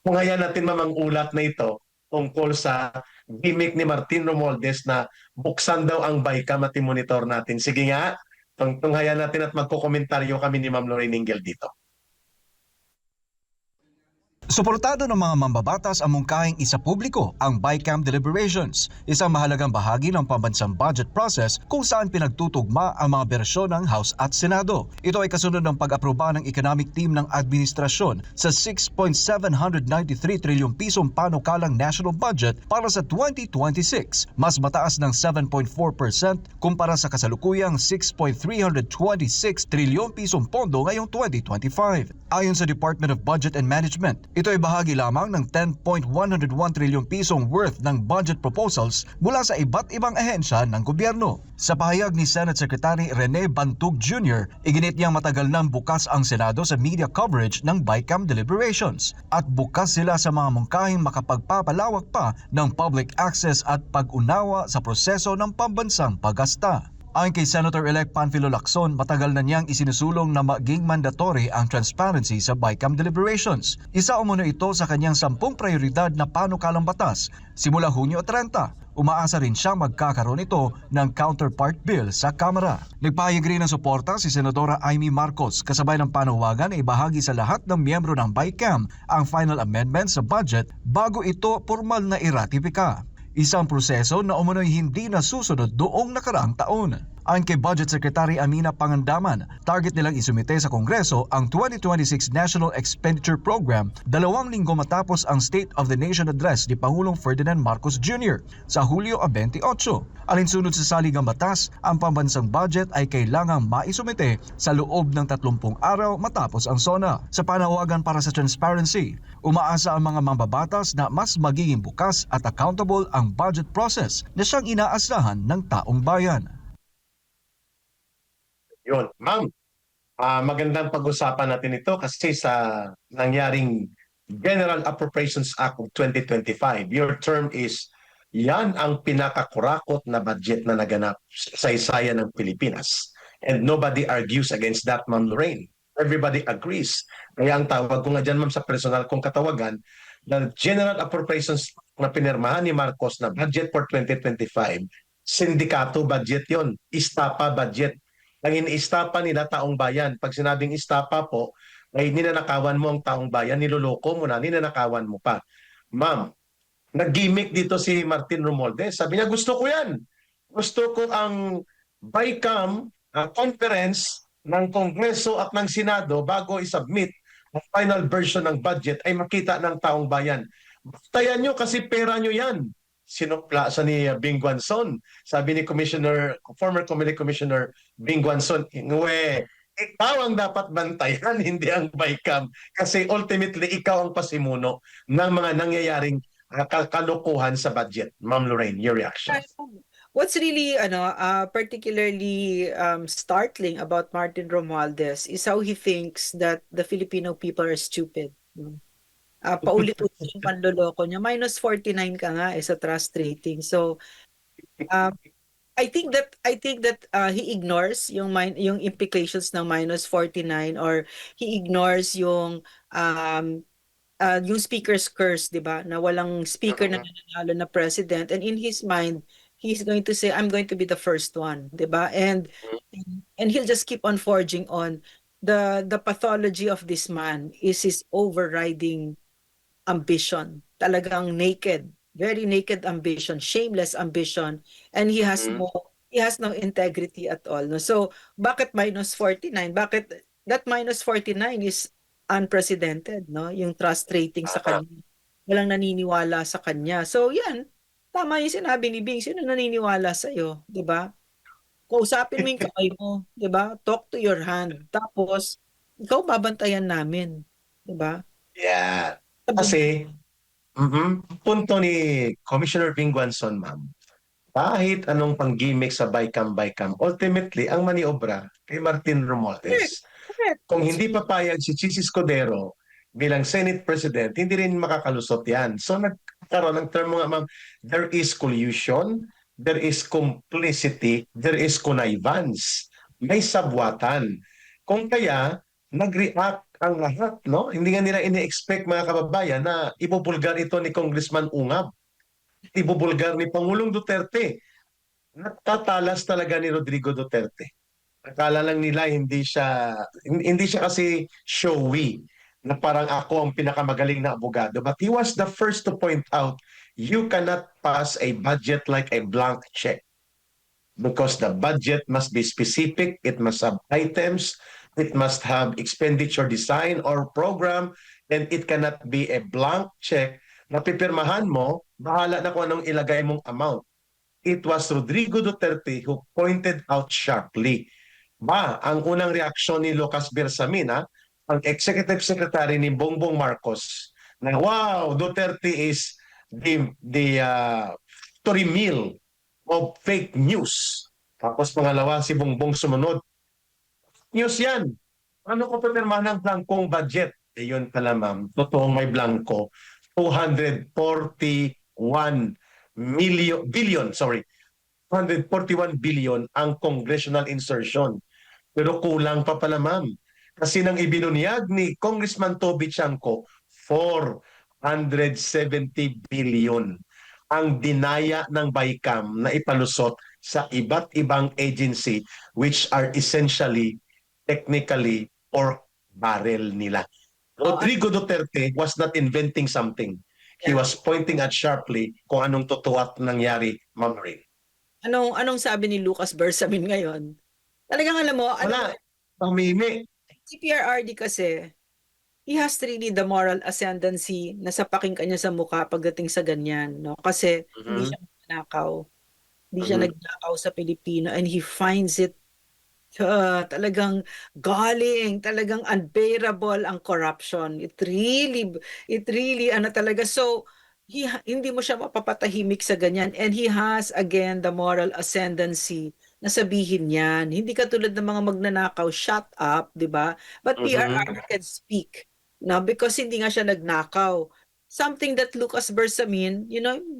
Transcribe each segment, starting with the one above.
Kung ngayon natin mamang ulat na ito tungkol sa gimmick ni Martin Romualdez na buksan daw ang BICAM at monitor natin. Sige nga, tunghayan natin at magkokomentaryo kami ni Ma'am Lorraine Engel dito. Suportado ng mga mambabatas ang mungkahing isa publiko ang BICAM deliberations, isang mahalagang bahagi ng pambansang budget process kung saan pinagtutugma ang mga bersyon ng House at Senado. Ito ay kasunod ng pag-aproba ng economic team ng administrasyon sa 6.793 trilyong pisong panukalang national budget para sa 2026, mas mataas ng 7.4% kumpara sa kasalukuyang 6.326 trilyong pisong pondo ngayong 2025. Ayon sa Department of Budget and Management, ito ay bahagi lamang ng 10.101 trilyong pisong worth ng budget proposals mula sa iba't ibang ahensya ng gobyerno. Sa pahayag ni Senate Secretary Rene Bantug Jr., iginit niyang matagal nang bukas ang Senado sa media coverage ng BICAM deliberations at bukas sila sa mga mungkahing makapagpapalawak pa ng public access at pag-unawa sa proseso ng pambansang paggasta. Ayon kay Senator-elect Panfilo Lacson, matagal na niyang isinusulong na maging mandatory ang transparency sa BICAM deliberations. Isa umano ito sa kanyang 10 prioridad na panukalang batas. Simula Hunyo 30, umaasa rin siyang magkakaroon ito ng counterpart bill sa Kamara. Nagpahayag rin ng suporta si Senadora Amy Marcos kasabay ng panawagan na ibahagi sa lahat ng miyembro ng BICAM ang final amendment sa budget bago ito formal na iratipika. Isang proseso na umano'y hindi nasusunod doong nakaraang taon. Ayon kay Budget Secretary Amina Pangandaman, target nilang isumite sa Kongreso ang 2026 National Expenditure Program 2 linggo matapos ang State of the Nation Address ni Pangulong Ferdinand Marcos Jr. sa Hulyo 28. Alinsunod sa saligang batas, ang pambansang budget ay kailangang maisumite sa loob ng 30 araw matapos ang SONA. Sa panawagan para sa transparency, umaasa ang mga mambabatas na mas magiging bukas at accountable ang budget process na siyang inaasahan ng taong bayan. Yun, ma'am, magandang pag-usapan natin ito kasi sa nangyaring General Appropriations Act of 2025, your term is yan ang pinakakurakot na budget na naganap sa isaya ng Pilipinas. And nobody argues against that, Ma'am Lorraine. Everybody agrees. Kaya ang tawag ko nga dyan, ma'am, sa personal kong katawagan, na General Appropriations na pinirmahan ni Marcos na budget for 2025, sindikato budget yon, istapa budget. Ang iniistapa nila taong bayan. Pag sinabing istapa po, ay ninanakawan mo ang taong bayan, niloloko mo na, ninanakawan mo pa. Ma'am, nag-gimmick dito si Martin Romualdez. Sabi niya, gusto ko yan. Gusto ko ang BICAM conference ng Kongreso at ng Senado bago i-submit ang final version ng budget ay makita ng taong bayan. Tayan nyo kasi pera nyo yan. Sinukla sa ni Bing Guanzon. Sabi ni former Commissioner Bing Guanzon, ikaw ang dapat bantayan, hindi ang BICAM. Kasi ultimately, ikaw ang pasimuno ng mga nangyayaring kalokohan sa budget. Ma'am Lorraine, your reaction. What's really particularly startling about Martin Romualdez is how he thinks that the Filipino people are stupid. Paulit-ulit yung panloloko niya. Minus 49 ka nga sa trust rating. So I think that he ignores yung implications ng minus 49, or he ignores yung speaker's curse, 'di ba? Na walang speaker na nanalo na president, and in his mind he's going to say, I'm going to be the first one, 'di ba? And he'll just keep on forging on. The pathology of this man is his overriding ambition. Talagang naked, very naked ambition, shameless ambition, and he has no integrity at all. No? So bakit minus 49? Bakit that minus 49 is unprecedented, no? Yung trust rating sa kanya. Walang naniniwala sa kanya. So yan, tama yung sinabi ni Bing, sino naniniwala sa iyo, 'di ba? Kausapin mo yung kamay mo, 'di ba? Talk to your hand. Tapos ikaw babantayan namin, 'di ba? Yeah. Kasi punto ni Commissioner Bing Guanzon, ma'am, kahit anong pang-gimmick sa BICAM, ultimately, ang maniobra kay Martin Romualdez. Correct. Kung hindi papayag si Chis Escudero bilang Senate President, hindi rin makakalusot yan. So nagkaroon ng term nga, ma'am, there is collusion, there is complicity, there is connivance. May sabwatan. Kung kaya, nag-react ang lahat, no? Hindi nga nila ini-expect mga kababayan na ibubulgar ito ni Congressman Ungab, ibubulgar ni Pangulong Duterte. Natatalas talaga ni Rodrigo Duterte. Akala lang nila hindi siya kasi showy na parang ako ang pinakamagaling na abogado. But he was the first to point out you cannot pass a budget like a blank check because the budget must be specific, it must have items, it must have expenditure design or program, and it cannot be a blank check na pipirmahan mo, bahala na kung anong ilagay mong amount. It was Rodrigo Duterte who pointed out sharply. Ang unang reaksyon ni Lucas Bersamina, ang executive secretary ni Bongbong Marcos, na wow, Duterte is the factory mill of fake news. Tapos pangalawa, si Bongbong sumunod. News yan. Ano ko pinirmahan ng blankong budget? Eh yun pala ma'am, totoong may blanco. 241 billion ang congressional insertion. Pero kulang pa pala ma'am. Kasi nang ibinunyag ni Congressman Toby Chanco, 470 billion ang dinaya ng BICAM na ipalusot sa iba't ibang agency which are essentially, technically, or barrel nila. Rodrigo Duterte was not inventing something. He was pointing at sharply kung anong totoo at nangyari, Ma'am Ray. Anong sabi ni Lucas Bersamin ngayon? Talagang alam mo, Wala. Pamimi. si PRRD kasi, he has really the moral ascendancy na sapaking kanya sa mukha pagdating sa ganyan, no? Kasi hindi siya nagnakaw. Hindi siya nagnakaw sa Pilipino, and he finds it talagang galling, talagang unbearable ang corruption. It really, ano talaga. So, hindi mo siya mapapatahimik sa ganyan. And he has, again, the moral ascendancy na sabihin yan. Hindi katulad ng mga magnanakaw, shut up, di ba? But PRR can speak, no? Because hindi nga siya nagnakaw. Something that Lucas Bersamin,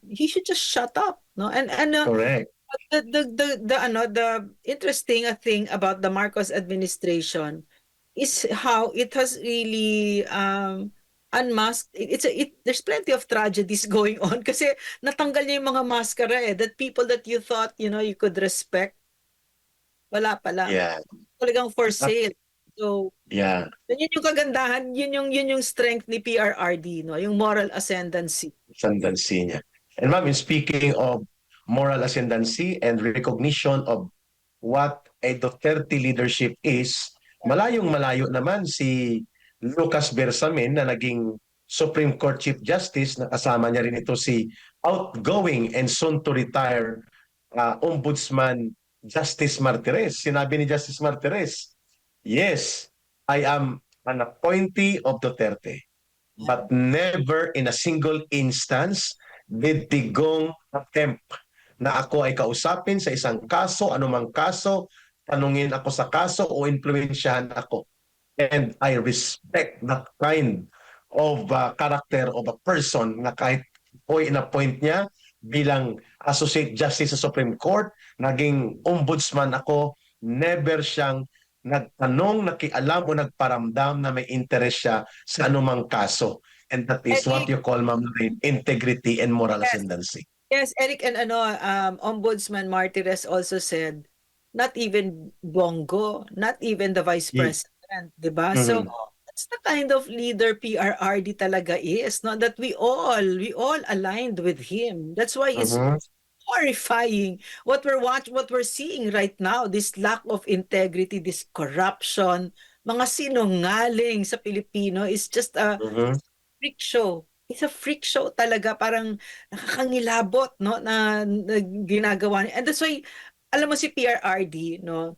he should just shut up, no? And Correct. the interesting thing about the Marcos administration is how it has really unmasked. There's plenty of tragedies going on kasi natanggal niya yung mga maskara that people that you thought you could respect, wala pala. Yeah. Talagang for sale. So Yeah. yun yung kagandahan, yun yung strength ni PRRD, no, yung moral ascendancy. Ascendancy niya. And ma'am, speaking of moral ascendancy and recognition of what a Duterte leadership is, malayong-malayo naman si Lucas Bersamin na naging Supreme Court Chief Justice, na kasama niya rin ito si outgoing and soon to retire Ombudsman Justice Martirez. Sinabi ni Justice Martirez, yes, I am an appointee of Duterte, but never in a single instance did Digong attempt na ako ay kausapin sa isang kaso, anumang kaso, tanungin ako sa kaso o impluwensyahan ako. And I respect that kind of character of a person na kahit o in-appoint niya bilang Associate Justice sa Supreme Court, naging ombudsman ako, never siyang nagtanong, nakialam o nagparamdam na may interest siya sa anumang kaso. And that is what you call, Ma'am Lorraine, integrity and moral ascendancy. Yes, Eric, and Ombudsman Martirez also said, not even Bongo, not even the Vice President, di ba? So that's the kind of leader PRRD talaga is, no? That we all aligned with him. That's why it's horrifying what we're seeing right now, this lack of integrity, this corruption, mga sinungaling sa Pilipino is just a freak show. It's a freak show talaga, parang nakakangilabot, no, na ginagawa niya. And that's why, alam mo si PRRD, no,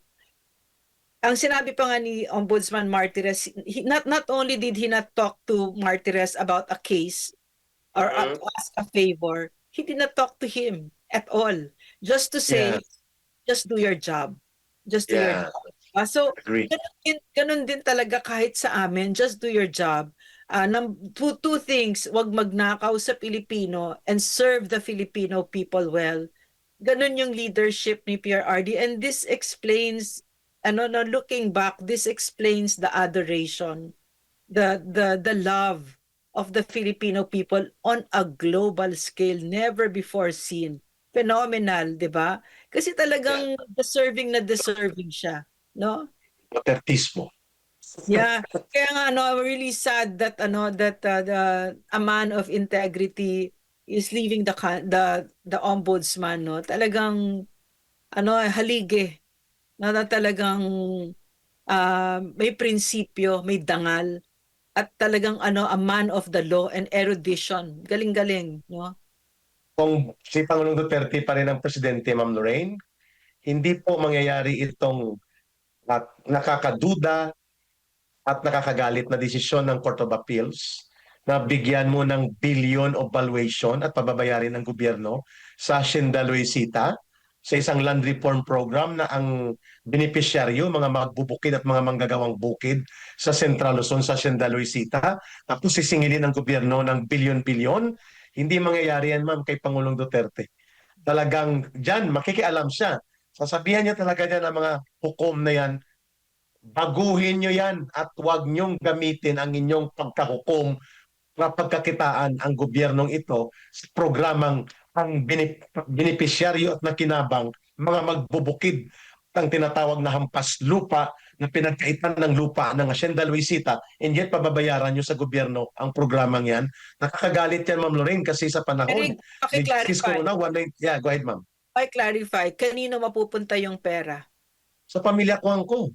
ang sinabi pa nga ni Ombudsman Martirez, not only did he not talk to Martirez about a case or ask a favor, he did not talk to him at all. Just to say, just do your job. Just do your job. So, ganun din talaga kahit sa amin, just do your job. Two things, wag magnakaw sa Pilipino and serve the Filipino people well. Ganun yung leadership ni PRRD, and this explains, looking back, this explains the adoration the love of the Filipino people on a global scale never before seen. Phenomenal, 'di ba? Kasi Yeah. talagang deserving siya, no? Dutertismo. Yeah. Kaya nga I'm really sad that a man of integrity is leaving the ombudsman, no? Talagang halige, no, na talagang may prinsipyo, may dangal at talagang a man of the law and erudition. Galing-galing, no? Kung si Pangulong Duterte pa rin ang presidente, Ma'am Lorraine, hindi po mangyayari itong nakakaduda at nakakagalit na desisyon ng Court of Appeals na bigyan mo ng billion of valuation at pababayarin ng gobyerno sa Hacienda Luisita sa isang land reform program na ang benepisyaryo, mga magbubukid at mga manggagawang bukid sa Central Luzon sa Hacienda Luisita, tapos sisingilin ng gobyerno ng bilyon-bilyon. Hindi mangyayari yan, ma'am, kay Pangulong Duterte. Talagang dyan, makikialam siya. Sasabihan niya talaga dyan ang mga hukom na yan, baguhin nyo yan at huwag nyong gamitin ang inyong pagkahukom na pagkakitaan ang gobyernong ito sa programang ang benepisyaryo at nakinabang mga magbubukid ang tinatawag na hampas lupa na pinagkaitan ng lupa ng Hacienda Luisita, and yet pababayaran nyo sa gobyerno ang programang yan. Nakakagalit yan, Ma'am Lorraine, kasi sa panahon Eric, ni Chris paki-clarify. Corona, yeah, go ahead, Ma'am. Paki-clarify, kanino mapupunta yung pera? Sa pamilya ko.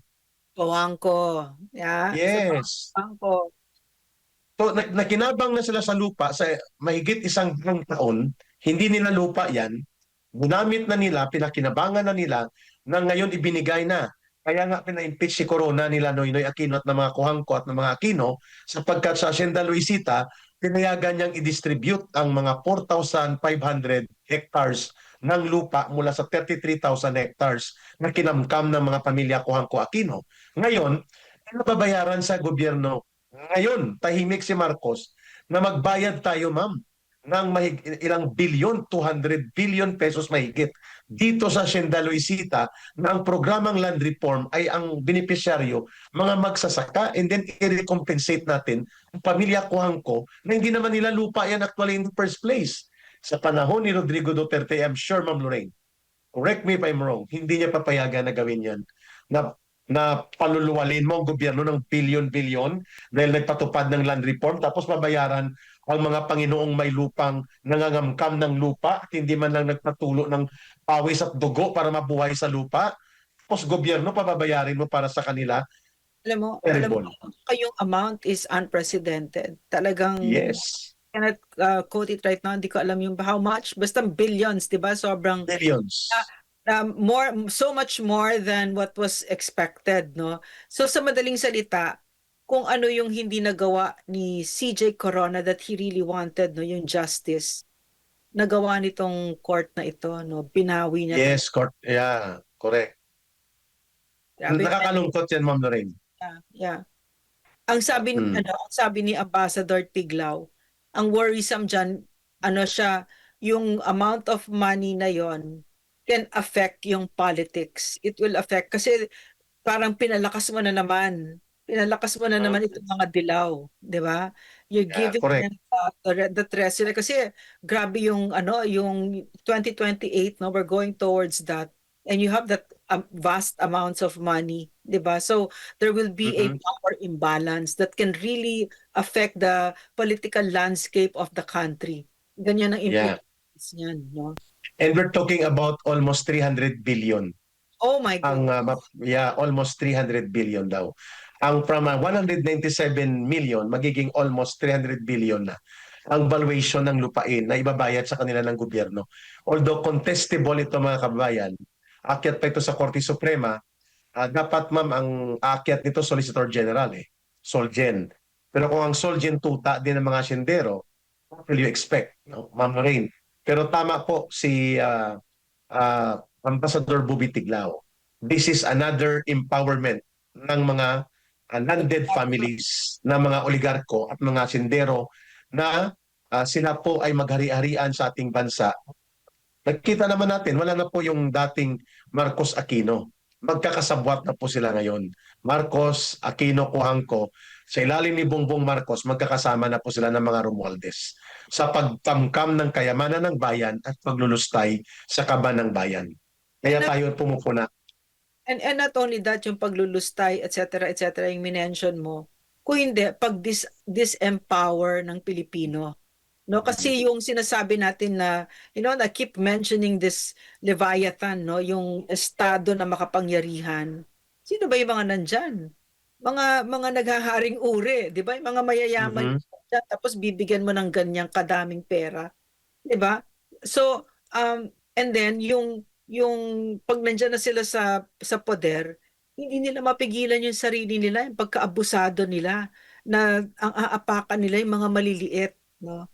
Sa bangko. Yeah, sa Yes. bangko. So, nakinabang na sila sa lupa sa mahigit 100 taon, hindi nila lupa yan, ginamit na nila, pinakinabangan na nila, na ngayon ibinigay na. Kaya nga pina-impeach si Corona nila Noynoy Aquino at ng mga Kuhangko at ng mga Aquino sapagkat sa Hacienda Luisita, pinayagan niyang i-distribute ang mga 4,500 hectares ng lupa mula sa 33,000 hectares na kinamkam ng mga pamilya Kuhangko Aquino. Ngayon, nababayaran sa gobyerno. Ngayon, tahimik si Marcos na magbayad tayo, ma'am, ng ilang bilyon, 200 billion pesos mahigit dito sa Hacienda Luisita na ang programang land reform ay ang benepisyaryo, mga magsasaka, and then i-recompensate natin ang pamilya Kuhangko na hindi naman nila lupa yan actually in the first place. Sa panahon ni Rodrigo Duterte, I'm sure, Ma'am Lorraine, correct me if I'm wrong, hindi niya papayagan na gawin yan. Na paluluwalin mo ang gobyerno ng bilyon-bilyon dahil nagpatupad ng land reform tapos babayaran ang mga Panginoong may lupang nangangamkam ng lupa at hindi man lang nagpatulo ng pawis at dugo para mabuhay sa lupa. Tapos gobyerno, pababayarin mo para sa kanila. Alam mo, Terrible. kayong amount is unprecedented. Talagang Yes. cannot quote it right now. Hindi ko alam yung how much. Basta billions, di ba? Sobrang Billions. so much more than what was expected, no? So sa madaling salita, kung ano yung hindi nagawa ni CJ Corona that he really wanted, no, yung justice, nagawa nitong court na ito, no? Binawi niya. Yes, yeah, correct. Grabe. Nakakalungkot yan, Ma'am Lorraine. Yeah. Ang sabi ni ang sabi ni Ambassador Tiglao, ang worrisome diyan, siya, yung amount of money na yon can affect yung politics. It will affect kasi parang pinalakas mo na naman. Pinalakas mo na naman itong mga dilaw, 'di ba? You're Yeah, giving correct. them the treasury kasi grabe yung yung 2028, no, we're going towards that, and you have that vast amounts of money, 'di ba? So there will be a power imbalance that can really affect the political landscape of the country. Ganyan ang Yeah. implications niyan, no? And we're talking about almost 300 billion. Oh my God. Almost 300 billion daw. Ang from 197 million magiging almost 300 billion na ang valuation ng lupain na ibabayad sa kanila ng gobyerno. Although contestable ito, mga kababayan, akyat pa ito sa Korte Suprema, dapat, ma'am, ang akyat nito Solicitor General, Solgen. Pero kung ang Solgen tuta din ng mga siyendero, what will you expect, no? Ma'am Lorraine? Pero tama po si Ambassador Bubi Tiglao. This is another empowerment ng mga landed families, na mga oligarko at mga sindero na sila po ay maghari-harian sa ating bansa. Nagkita naman natin, wala na po yung dating Marcos Aquino. Magkakasabwat na po sila ngayon. Marcos, Aquino, Kuhangko. sa ilalim ni Bongbong Marcos, magkakasama na po sila ng mga Romualdez sa pagtamkam ng kayamanan ng bayan at paglulustay sa kaban ng bayan. And Kaya not, tayo pumupuna. and not only that, yung paglulustay, etc., etc., yung minention mo, kung hindi, disempower ng Pilipino. No, kasi yung sinasabi natin na, na keep mentioning this Leviathan, no, yung estado na makapangyarihan. Sino ba yung mga nandyan? Mga naghaharing uri, 'di ba? Yung mga mayayaman Mhm. dyan, tapos bibigyan mo ng ganyang kadaming pera, 'di ba? So, and then yung pag nandiyan na sila sa poder, hindi nila mapigilan yung sarili nila, yung pagkaabusado nila na ang aapakan nila yung mga maliliit, no?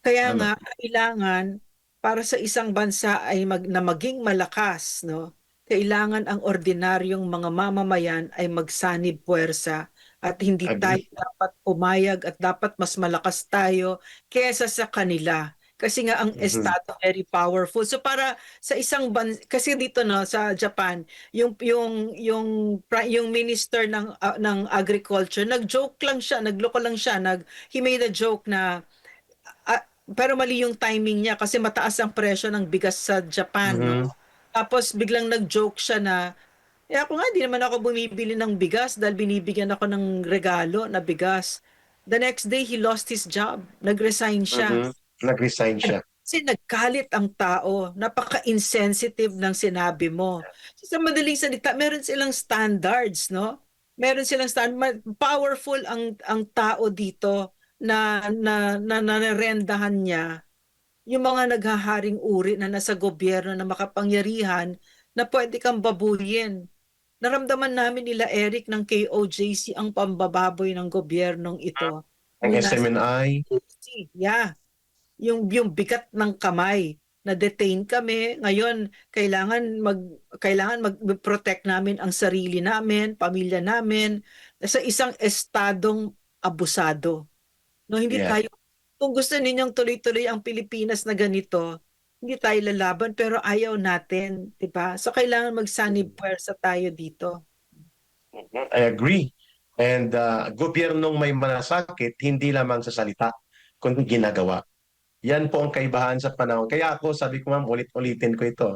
Kaya Tama. nga kailangan para sa isang bansa ay na maging malakas, no? Kailangan ang ordinaryong mga mamamayan ay magsanib puwersa at hindi tayo Agree. dapat pumayag at dapat mas malakas tayo kesa sa kanila. Kasi nga ang Mhm. estado very powerful. So para sa isang kasi dito no sa Japan, yung minister ng agriculture, nag-joke lang siya, nagloko lang siya, he made a joke na pero mali yung timing niya kasi mataas ang presyo ng bigas sa Japan, no? Mhm. Tapos biglang nag-joke siya na, ako nga, di naman ako bumibili ng bigas dahil binibigyan ako ng regalo na bigas. The next day, he lost his job. Nag-resign siya. Mhm. Nag-resign siya. Kasi nagkalit ang tao. Napaka-insensitive ng sinabi mo. So, sa madaling salita, meron silang standards, no? Meron silang powerful ang tao dito na narendahan niya yung mga naghaharing uri na nasa gobyerno na makapangyarihan na pwede kang babuyin. Naramdaman namin nila Eric ng KOJC ang pambababoy ng gobyernong ito. Ang Yung nasa SMNI. KOJC, yeah, yung bigat ng kamay na detain kami. Ngayon, mag-protect namin ang sarili namin, pamilya namin sa isang estadong abusado. No, hindi Yeah. tayo, kung gusto ninyong tuloy-tuloy ang Pilipinas na ganito, hindi tayo lalaban pero ayaw natin, 'di ba? So kailangan magsanib puwersa tayo dito. I agree. And gobyernong may malasakit, hindi lamang sa salita, kundi ginagawa. Yan po ang kaibahan sa panahon. Kaya ako, sabi ko ma'am, ulit-ulitin ko ito.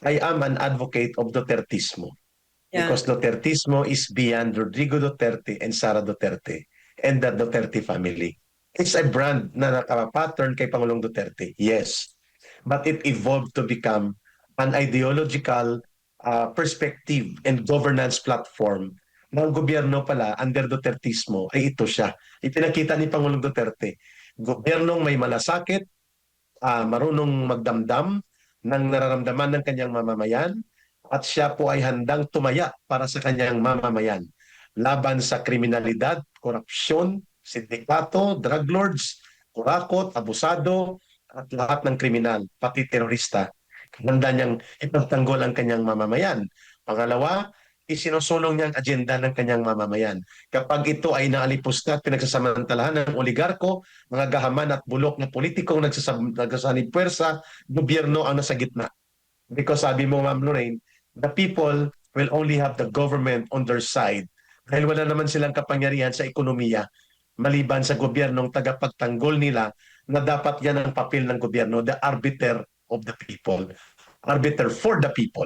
I am an advocate of Dutertismo. Yeah. Because Dutertismo is beyond Rodrigo Duterte and Sara Duterte and the Duterte family. It's a brand na nakapattern kay Pangulong Duterte, yes. But it evolved to become an ideological perspective and governance platform ng gobyerno pala under Dutertismo ay ito siya. Ipinakita ni Pangulong Duterte, gobyernong may malasakit, marunong magdamdam ng nararamdaman ng kanyang mamamayan at siya po ay handang tumaya para sa kanyang mamamayan laban sa kriminalidad, korupsyon, sindikato, drug lords, kurakot, abusado, at lahat ng kriminal, pati terorista. Handa niyang ipagtanggol ang kanyang mamamayan. Pangalawa, isinusulong niya ang agenda ng kanyang mamamayan. Kapag ito ay naalipusta at pinagsasamantalahan ng oligarko, mga gahaman at bulok na politikong nagsasanib puwersa, gobyerno ang nasa gitna. Because sabi mo, Ma'am Lorraine, the people will only have the government on their side dahil wala naman silang kapangyarihan sa ekonomiya maliban sa gobyernong tagapagtanggol nila na dapat yan ang papel ng gobyerno, the arbiter of the people, arbiter for the people.